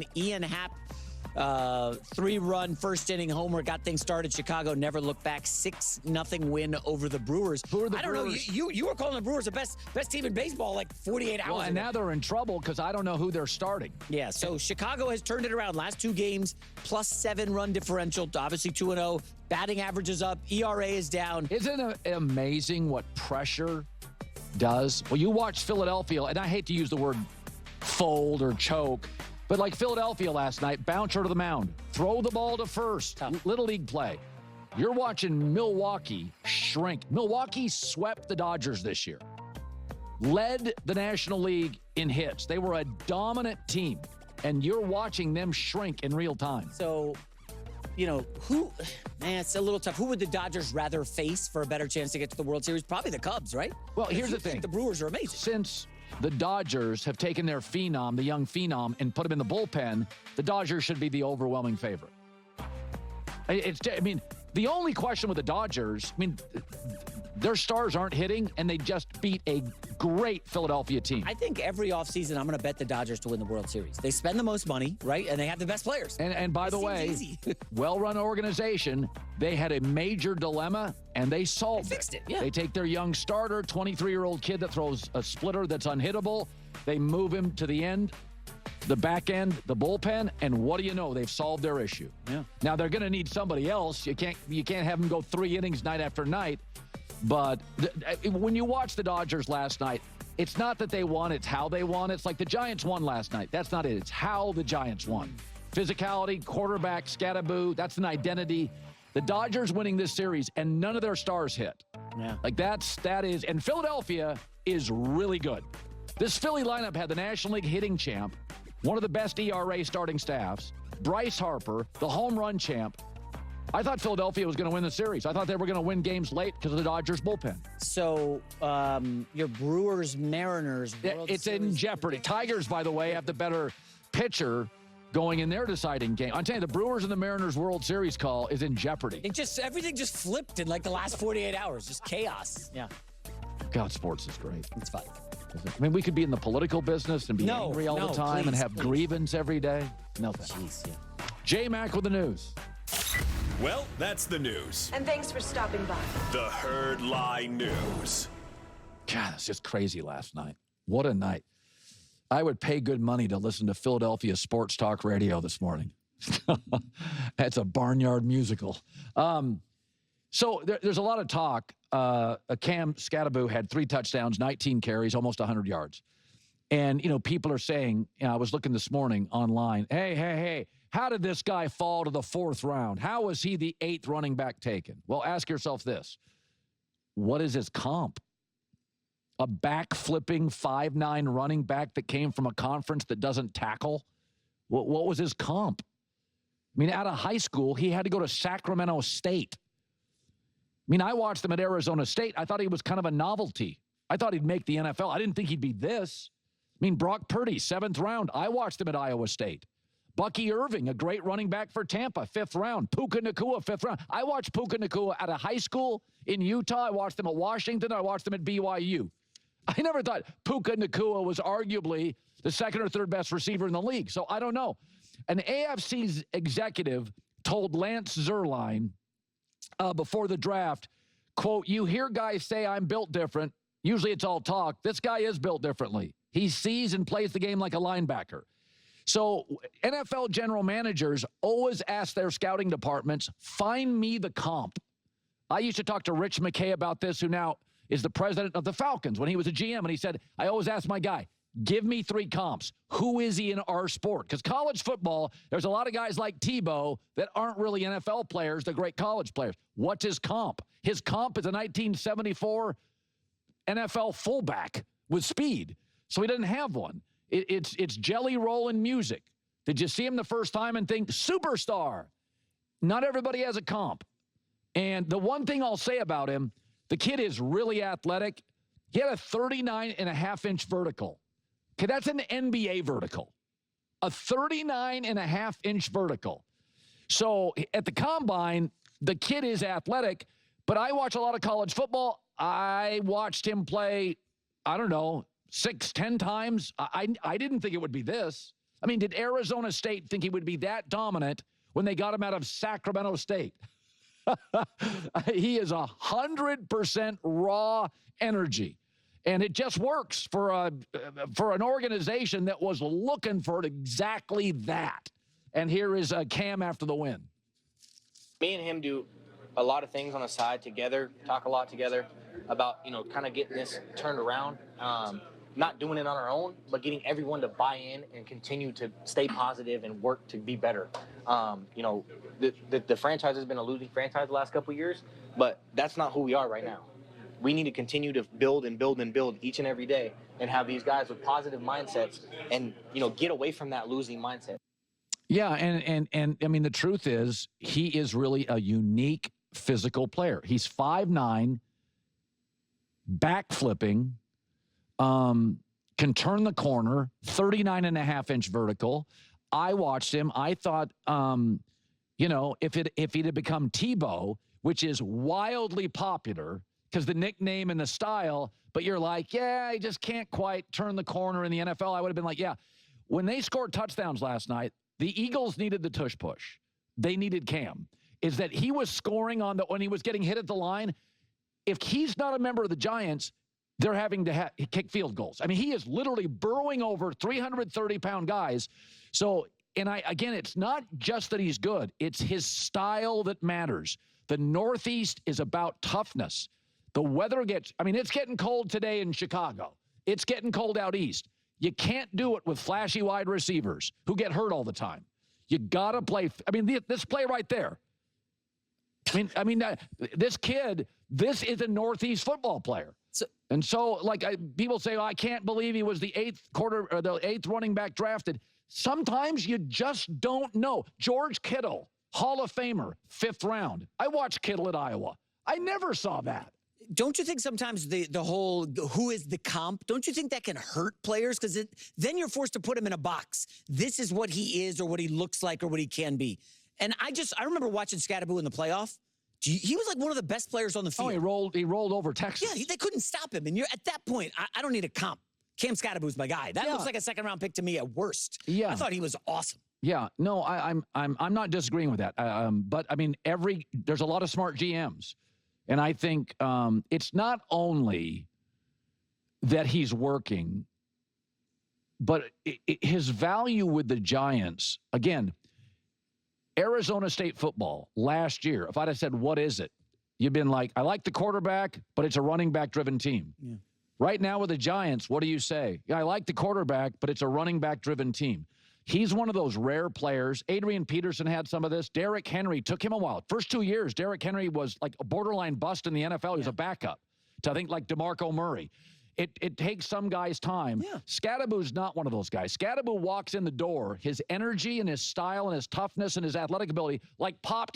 again, Ian Happ, 3-run first inning homer, got things started. Chicago never looked back. 6-0 win over the Brewers. Who are the I don't Brewers? know. You were calling the Brewers the best team in baseball like 48 hours Well, and ago. now they're in trouble because I don't know who they're starting. Yeah, so Chicago has turned it around. Last 2 games, plus 7 run differential, obviously 2-0. Batting average is up. ERA is down. Isn't it amazing what pressure does? Well, you watch Philadelphia, and I hate to use the word fold or choke, but like Philadelphia last night, bouncer to the mound, throw the ball to first, Tough. Little league play. You're watching Milwaukee shrink. Milwaukee swept the Dodgers this year, led the National League in hits. They were a dominant team, and you're watching them shrink in real time. So, it's a little tough. Who would the Dodgers rather face for a better chance to get to the World Series? Probably the Cubs, right? Well, here's the thing. The Brewers are amazing. Since the Dodgers have taken their phenom, the young phenom, and put him in the bullpen, the Dodgers should be the overwhelming favorite. The only question with the Dodgers, their stars aren't hitting, and they just beat a great Philadelphia team. I think every offseason I'm going to bet the Dodgers to win the World Series. They spend the most money, right? And they have the best players. And by the way, well-run organization, they had a major dilemma, and they solved it. They fixed it, yeah. They take their young starter, 23-year-old kid that throws a splitter that's unhittable. They move him to the end, the back end, the bullpen, and what do you know? They've solved their issue. Yeah. Now, they're going to need somebody else. You can't have them go 3 innings night after night. But when you watch the Dodgers last night, it's not that they won, it's how they won. It's like the Giants won last night. That's not it. It's how the Giants won. Physicality, quarterback, scataboo, that's an identity. The Dodgers winning this series, and none of their stars hit. Yeah. That is, and Philadelphia is really good. This Philly lineup had the National League hitting champ, one of the best ERA starting staffs, Bryce Harper, the home run champ. I thought Philadelphia was going to win the series. I thought they were going to win games late because of the Dodgers bullpen. So, your Brewers-Mariners World It's Series in jeopardy. Tigers, by the way, have the better pitcher going in their deciding game. I'm telling you, the Brewers and the Mariners World Series call is in jeopardy. Everything just flipped in like the last 48 hours. Just chaos. Yeah. God, sports is great. It's fun. We could be in the political business and be angry all the time and please, have grievance every day. No thanks. Jeez, yeah. J-Mac with the news. Well, that's the news. And thanks for stopping by. The Herd Lie News. God, it's just crazy last night. What a night. I would pay good money to listen to Philadelphia sports talk radio this morning. That's a barnyard musical. So there's a lot of talk. Cam Scataboo had 3 touchdowns, 19 carries, almost 100 yards. And, people are saying, I was looking this morning online, hey, how did this guy fall to the 4th round? How was he the 8th running back taken? Well, ask yourself this. What is his comp? A back-flipping 5'9" running back that came from a conference that doesn't tackle? What was his comp? Out of high school, he had to go to Sacramento State. I watched him at Arizona State. I thought he was kind of a novelty. I thought he'd make the NFL. I didn't think he'd be this. Brock Purdy, 7th round. I watched him at Iowa State. Bucky Irving, a great running back for Tampa, 5th round. Puka Nacua, 5th round. I watched Puka Nacua at a high school in Utah. I watched him at Washington. I watched him at BYU. I never thought Puka Nacua was arguably the 2nd or 3rd best receiver in the league. So I don't know. An AFC's executive told Lance Zierlein before the draft, quote, you hear guys say I'm built different. Usually it's all talk. This guy is built differently. He sees and plays the game like a linebacker. So NFL general managers always ask their scouting departments, find me the comp. I used to talk to Rich McKay about this, who now is the president of the Falcons, when he was a GM, and he said, I always ask my guy, give me 3 comps. Who is he in our sport? Because college football, there's a lot of guys like Tebow that aren't really NFL players. They're great college players. What's his comp? His comp is a 1974 NFL fullback with speed. So he doesn't have one. It's jelly rolling music. Did you see him the first time and think, superstar? Not everybody has a comp. And the one thing I'll say about him, the kid is really athletic. He had a 39.5-inch vertical. Okay, that's an NBA vertical. A 39.5-inch vertical. So at the combine, the kid is athletic, but I watch a lot of college football. I watched him play, 6, 10 times. I didn't think it would be this. I mean, did Arizona State think he would be that dominant when they got him out of Sacramento State? He is 100% raw energy. And it just works for an organization that was looking for exactly that. And here is Cam after the win. Me and him do a lot of things on the side together, talk a lot together about, kind of getting this turned around. Not doing it on our own, but getting everyone to buy in and continue to stay positive and work to be better. The franchise has been a losing franchise the last couple of years, but that's not who we are right now. We need to continue to build and build and build each and every day and have these guys with positive mindsets and, get away from that losing mindset. Yeah, and I mean, the truth is he is really a unique physical player. He's 5'9", backflipping, can turn the corner, 39.5-inch vertical. I watched him. I thought, if he'd have become Tebow, which is wildly popular because the nickname and the style, but you're like, yeah, he just can't quite turn the corner in the NFL. I would have been like, yeah. When they scored touchdowns last night, the Eagles needed the tush push. They needed Cam. Is that he was scoring when he was getting hit at the line. If he's not a member of the Giants, they're having to kick field goals. I mean, he is literally burrowing over 330-pound guys. So, again, it's not just that he's good. It's his style that matters. The Northeast is about toughness. The weather it's getting cold today in Chicago. It's getting cold out east. You can't do it with flashy wide receivers who get hurt all the time. You got to play. This play right there. This kid, this is a Northeast football player. People say, I can't believe he was the eighth running back drafted. Sometimes you just don't know. George Kittle, Hall of Famer, 5th round. I watched Kittle at Iowa. I never saw that. Don't you think sometimes the whole who is the comp, don't you think that can hurt players? Because then you're forced to put him in a box. This is what he is or what he looks like or what he can be. And I remember watching Scatterboo in the playoff. He was like one of the best players on the field. Oh, he rolled over Texas. Yeah, they couldn't stop him. And you're at that point, I don't need a comp. Cam Scatterboo's my guy. That looks like a second-round pick to me at worst. Yeah. I thought he was awesome. Yeah, no, I'm not disagreeing with that. But there's a lot of smart GMs. And I think it's not only that he's working, but his value with the Giants, again, Arizona State football last year, if I'd have said, what is it? You've been like, I like the quarterback, but it's a running back-driven team. Yeah. Right now with the Giants, what do you say? Yeah, I like the quarterback, but it's a running back-driven team. He's one of those rare players. Adrian Peterson had some of this. Derrick Henry took him a while. First 2 years, Derrick Henry was like a borderline bust in the NFL. He was a backup to, I think, like DeMarco Murray. It takes some guys time. Yeah. Scatterboo's not one of those guys. Scatterboo walks in the door. His energy and his style and his toughness and his athletic ability like popped in